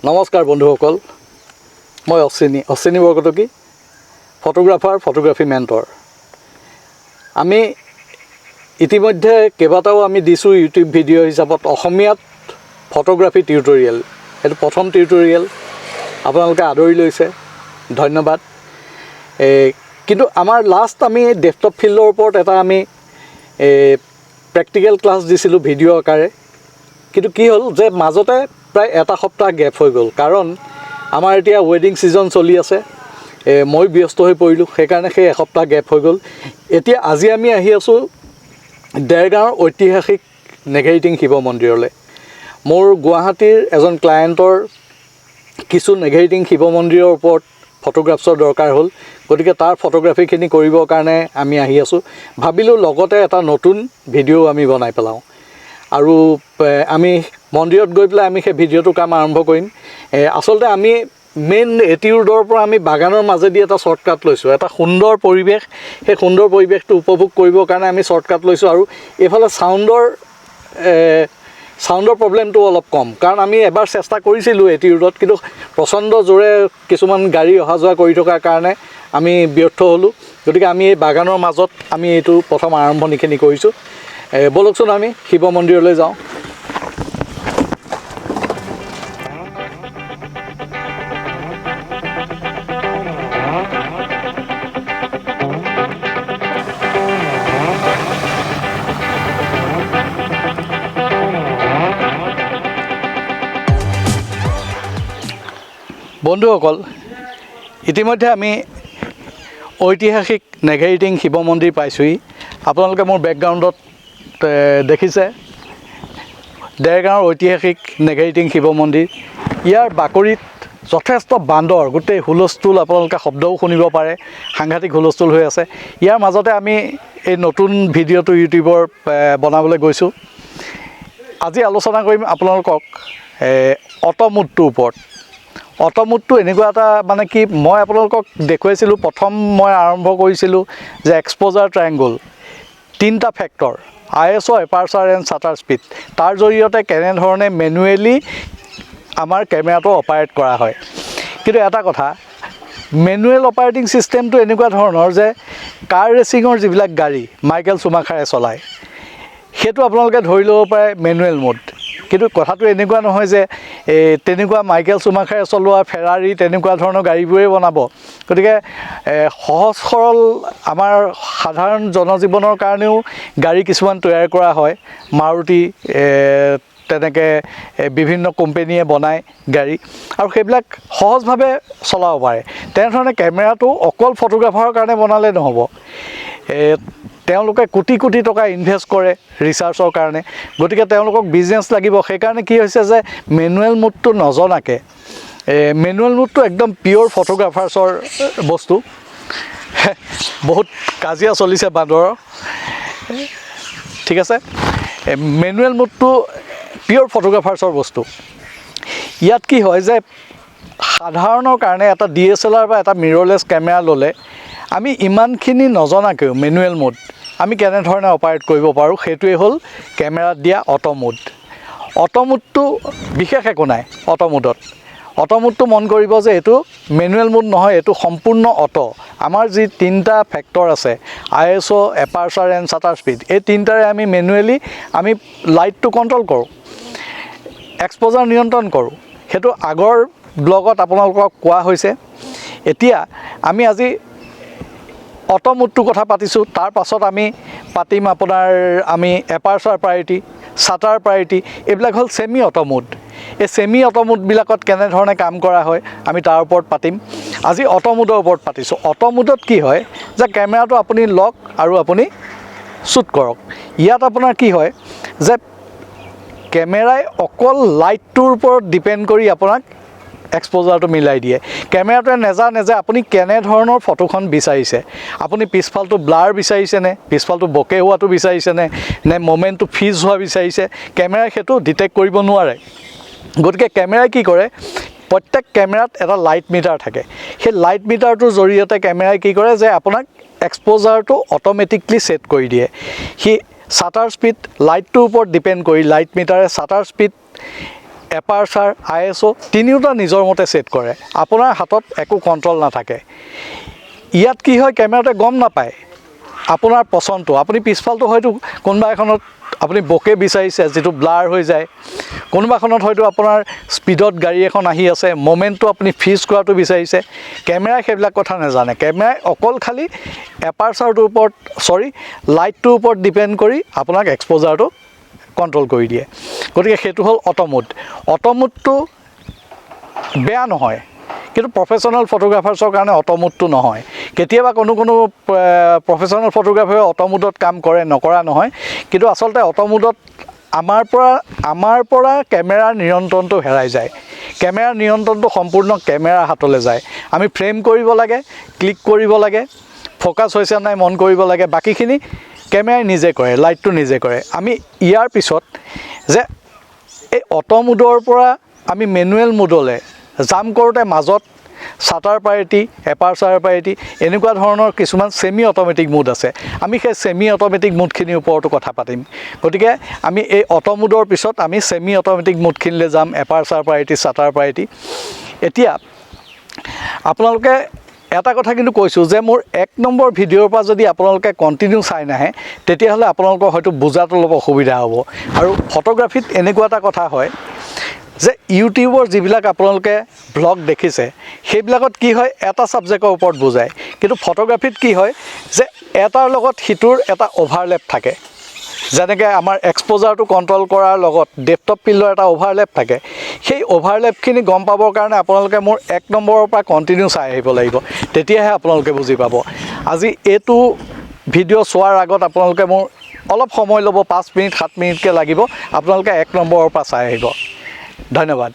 নমস্কাৰ বন্ধুসকল, মই Ashwini borkataki, photographer, photography mentor. আমি ইতিমধ্যে কেইবাটাও আমি দিছোঁ ইউটিউব ভিডিঅ' হিচাপত অসমীয়াত ফটোগ্ৰাফি টিউটৰিয়েল। এইটো প্ৰথম টিউটৰিয়েল, আপোনালোকে আদৰি লৈছে, ধন্যবাদ। কিন্তু আমাৰ লাষ্ট আমি ডেস্কটপ ফিল্ডৰ ওপৰত এটা আমি প্ৰেক্টিকেল ক্লাছ দিছিলোঁ ভিডিঅ' আকাৰে। কিন্তু কি হ'ল যে মাজতে প্ৰায় এটা সপ্তাহ গেপ হৈ গ'ল, কাৰণ আমাৰ এতিয়া ৱেডিং ছিজন চলি আছে। মই ব্যস্ত হৈ পৰিলোঁ, সেইকাৰণে সেই এসপ্তাহ গেপ হৈ গ'ল। এতিয়া আজি আমি আহি আছোঁ দেৰগাঁৱৰ ঐতিহাসিক নেঘেৰিটিং শিৱ মন্দিৰলৈ। মোৰ গুৱাহাটীৰ এজন ক্লায়েণ্টৰ কিছু নেঘেৰিটিং শিৱ মন্দিৰৰ ওপৰত ফটোগ্ৰাফছৰ দৰকাৰ হ'ল, গতিকে তাৰ ফটোগ্ৰাফিখিনি কৰিবৰ কাৰণে আমি আহি আছোঁ। ভাবিলোঁ লগতে এটা নতুন ভিডিঅ' আমি বনাই পেলাওঁ, আৰু আমি মন্দিৰত গৈ পেলাই আমি সেই ভিডিঅ'টোৰ কাম আৰম্ভ কৰিম। আচলতে আমি মেইন এটি ৰোডৰ পৰা আমি বাগানৰ মাজেদি এটা শ্বৰ্টকাট লৈছোঁ, এটা সুন্দৰ পৰিৱেশ। সেই সুন্দৰ পৰিৱেশটো উপভোগ কৰিবৰ কাৰণে আমি শ্বৰ্টকাট লৈছোঁ, আৰু এইফালে চাউণ্ডৰ প্ৰব্লেমটো অলপ কম, কাৰণ আমি এবাৰ চেষ্টা কৰিছিলোঁ এটি ৰোডত, কিন্তু প্ৰচণ্ড জোৰে কিছুমান গাড়ী অহা যোৱা কৰি থকাৰ কাৰণে আমি ব্যৰ্থ হ'লোঁ। গতিকে আমি এই বাগানৰ মাজত আমি এইটো প্ৰথম আৰম্ভণিখিনি কৰিছোঁ। ব'লকচোন আমি শিৱ মন্দিৰলৈ যাওঁ। বন্ধুসকল, ইতিমধ্যে আমি ঐতিহাসিক নেঘেৰিটিং শিৱ মন্দিৰ পাইছোঁহি। আপোনালোকে মোৰ বেকগ্ৰাউণ্ডত দেখিছে দেৰগাঁৱৰ ঐতিহাসিক নেঘেৰিটিং শিৱ মন্দিৰ। ইয়াৰ বাকৰিত যথেষ্ট বান্দৰ, গোটেই হুলস্থুল, আপোনালোকে শব্দও শুনিব পাৰে, সাংঘাতিক হুলস্থুল হৈ আছে। ইয়াৰ মাজতে আমি এই নতুন ভিডিঅ'টো ইউটিউবৰ বনাবলৈ গৈছোঁ। আজি আলোচনা কৰিম আপোনালোকক অট'মোডটোৰ ওপৰত। অট'মোডটো এনেকুৱা এটা মানে কি, মই আপোনালোকক দেখুৱাইছিলোঁ, প্ৰথম মই আৰম্ভ কৰিছিলোঁ যে এক্সপ'জাৰ ট্ৰায়েংগল, 3টা factor, ISO, aperture and shutter speed. তাৰ জৰিয়তে কেনেধৰণে মেনুৱেলি আমাৰ কেমেৰাটো অপাৰেট কৰা হয়। কিন্তু এটা কথা, মেনুৱেল অপাৰেটিং ছিষ্টেমটো এনেকুৱা ধৰণৰ যে কাৰ ৰেচিঙৰ যিবিলাক গাড়ী মাইকেল চুমাখাৰে চলায়, সেইটো আপোনালোকে ধৰি ল'ব পাৰে মেনুৱেল মোড। কিন্তু কথাটো এনেকুৱা নহয় যে তেনেকুৱা মাইকেল চুমাখাৰে চলোৱা ফেৰাৰী তেনেকুৱা ধৰণৰ গাড়ীবোৰেই বনাব। গতিকে সহজ সৰল আমাৰ সাধাৰণ জনজীৱনৰ কাৰণেও গাড়ী কিছুমান তৈয়াৰ কৰা হয়। মাৰুতি তেনেকৈ বিভিন্ন কোম্পেনীয়ে বনায় গাড়ী, আৰু সেইবিলাক সহজভাৱে চলাব পাৰে। তেনেধৰণে কেমেৰাটো অকল ফটোগ্ৰাফাৰৰ কাৰণে বনালে নহ'ব। তেওঁলোকে কোটি কোটি টকা ইনভেষ্ট কৰে ৰিচাৰ্চৰ কাৰণে, গতিকে তেওঁলোকক বিজনেছ লাগিব। সেইকাৰণে কি হৈছে যে মেনুৱেল মোডটো নজনাকৈ, মেনুৱেল মোডটো একদম পিয়'ৰ ফটোগ্ৰাফাৰ্ছৰ বস্তু। বহুত কাজিয়া চলিছে বান্দৰৰ, ঠিক আছে। মেনুৱেল মোডটো পিয়'ৰ ফটোগ্ৰাফাৰ্ছৰ বস্তু। ইয়াত কি হয় যে সাধাৰণৰ কাৰণে এটা DSLR বা এটা মিৰৰলেছ কেমেৰা ল'লে আমি ইমানখিনি নজনাকৈও মেনুৱেল মোড আমি কেনেধৰণে অপাৰেট কৰিব পাৰোঁ, সেইটোৱে হ'ল কেমেৰাত দিয়া অট'মোড। অট'মোডটো বিশেষ একো নাই। অট'মোডটো মন কৰিব যে এইটো মেনুৱেল মোড নহয়, এইটো সম্পূৰ্ণ অট'। আমাৰ যি 3টা ফেক্টৰ আছে, ISO, aperture and shutter speed, এই 3টাৰে আমি মেনুৱেলি আমি লাইটটো কণ্ট্ৰল কৰোঁ, এক্সপ'জাৰ নিয়ন্ত্ৰণ কৰোঁ। সেইটো আগৰ ব্লগত আপোনালোকক কোৱা হৈছে। এতিয়া আমি আজি অট'মোডটোৰ কথা পাতিছোঁ, তাৰ পাছত আমি পাতিম আমি এপাৰ্চাৰ প্ৰায়ৰিটি, ছাটাৰ প্ৰায়ৰিটি, এইবিলাক হ'ল ছেমি অট'মোড। এই ছেমি অট'মোডবিলাকত কেনেধৰণে কাম কৰা হয় আমি তাৰ ওপৰত পাতিম। আজি অট'মোডৰ ওপৰত পাতিছোঁ। অট'মোডত কি হয় যে কেমেৰাটো আপুনি লওক আৰু আপুনি শ্বুট কৰক। ইয়াত আপোনাৰ কি হয় যে কেমেৰাই অকল লাইটটোৰ ওপৰত ডিপেণ্ড কৰি আপোনাক এক্সপ'জাৰটো মিলাই দিয়ে। কেমেৰাটোৱে নেজানে যে আপুনি কেনেধৰণৰ ফটোখন বিচাৰিছে। আপুনি পিছফালটো ব্লাৰ বিচাৰিছেনে, পিছফালটো বকে হোৱাটো বিচাৰিছেনে, নে মোমেণ্টটো ফিজ হোৱা বিচাৰিছে, কেমেৰাই সেইটো ডিটেক্ট কৰিব নোৱাৰে। গতিকে কেমেৰাই কি কৰে, প্ৰত্যেক কেমেৰাত এটা লাইট মিটাৰ থাকে। সেই লাইট মিটাৰটোৰ জৰিয়তে কেমেৰাই কি কৰে যে আপোনাক এক্সপ'জাৰটো অট'মেটিকলি ছেট কৰি দিয়ে। সি ছাটাৰ স্পীড লাইটটোৰ ওপৰত ডিপেণ্ড কৰি লাইট মিটাৰে ছাটাৰ স্পীড এপাৰচাৰ ISO তিনিওটা নিজৰ মতে ছেট কৰে আপোনাৰ হাতত একো কণ্ট্ৰল নাথাকে ইয়াত কি হয় কেমেৰাতে গম নাপায় আপোনাৰ পছন্দটো আপুনি পিছফালটো হয়তো কোনোবা এখনত আপুনি বকে বিচাৰিছে যেটো ব্লাৰ হৈ যায় কোনোবাখনত হয়তো আপোনাৰ স্পিডত গাড়ী এখন আহি আছে মোমেন্টটো আপুনি ফিজ কৰাটো বিচাৰিছে কেমেৰাই সেইবিলাক কথা নাজানে কেমেৰাই অকল খালি এপাৰচাৰটোৰ ওপৰত লাইটটোৰ ওপৰত ডিপেন্ড কৰি আপোনাক এক্সপ'জাৰটো কণ্ট্ৰল কৰি দিয়ে গতিকে সেইটো হ'ল অটোমোডটো বেয়া নহয় কিন্তু প্ৰফেশনাল ফটোগ্ৰাফাৰ্ছৰ কাৰণে অটোমোডটো নহয় কেতিয়াবা কোনো প্ৰফেশনাল ফটোগ্ৰাফাৰে অটোমোডত কাম কৰে নকৰা নহয় কিন্তু আচলতে অটোমোডত আমাৰ পৰা কেমেৰাৰ নিয়ন্ত্ৰণটো হেৰাই যায় কেমেৰাৰ নিয়ন্ত্ৰণটো সম্পূৰ্ণ কেমেৰাৰ হাতলৈ যায় আমি ফ্ৰেম কৰিব লাগে ক্লিক কৰিব লাগে ফোকাস হৈছে নাই মন কৰিব লাগে বাকিখিনি কেমেৰাই নিজে কৰে লাইটটো নিজে কৰে আমি ইয়াৰ পিছত যে এই অটোমোডৰ পৰা আমি মেনুৱেল মোডলৈ জাম কৰোঁতে মাজত শাটাৰ প্ৰায়ৰিটি এপাৰচাৰ প্ৰায়ৰিটি এনেকুৱা ধৰণৰ কিছুমান সেমি অটোমেটিক মোড আছে আমি সেই সেমি অটোমেটিক মোডখিনিৰ ওপৰতো কথা পাতিম গতিকে আমি এই অটোমোডৰ পিছত আমি সেমি অটোমেটিক মোডখিনিলৈ যাম এপাৰচাৰ প্ৰায়ৰিটি শাটাৰ প্ৰায়ৰিটি এতিয়া আপোনালোকে এটা কথা কিন্তু কৈছোঁ যে মোৰ 1 নম্বৰ ভিডিঅ'ৰ পৰা যদি আপোনালোকে কন্টিনিউ চাই নাহে তেতিয়াহ'লে আপোনালোকৰ হয়তো বুজাটো অলপ অসুবিধা হ'ব আৰু ফটোগ্ৰাফিত এনেকুৱা এটা কথা হয় যে ইউটিউবৰ যিবিলাক আপোনালোকে ব্লগ দেখিছে সেইবিলাকত কি হয় এটা সাবজেক্টৰ ওপৰত বুজায় কিন্তু ফটোগ্ৰাফিত কি হয় যে এটাৰ লগত হিটোৰ এটা ওভাৰলেপ থাকে যেনেকৈ আমাৰ এক্সপ'জাৰটো কণ্ট্ৰল কৰাৰ লগত ডেপথ অফ ফিল্ডৰ এটা ওভাৰলেপ থাকে সেই ওভাৰলেপখিনি গম পাবৰ কাৰণে আপোনালোকে মোৰ 1 নম্বৰৰ পৰা কণ্টিনিউ চাই আহিব লাগিব তেতিয়াহে আপোনালোকে বুজি পাব আজি এইটো ভিডিঅ' চোৱাৰ আগত আপোনালোকে মোৰ অলপ সময় ল'ব 5 মিনিট 7 মিনিটকৈ লাগিব আপোনালোকে 1 নম্বৰৰ পৰা চাই আহিব ধন্যবাদ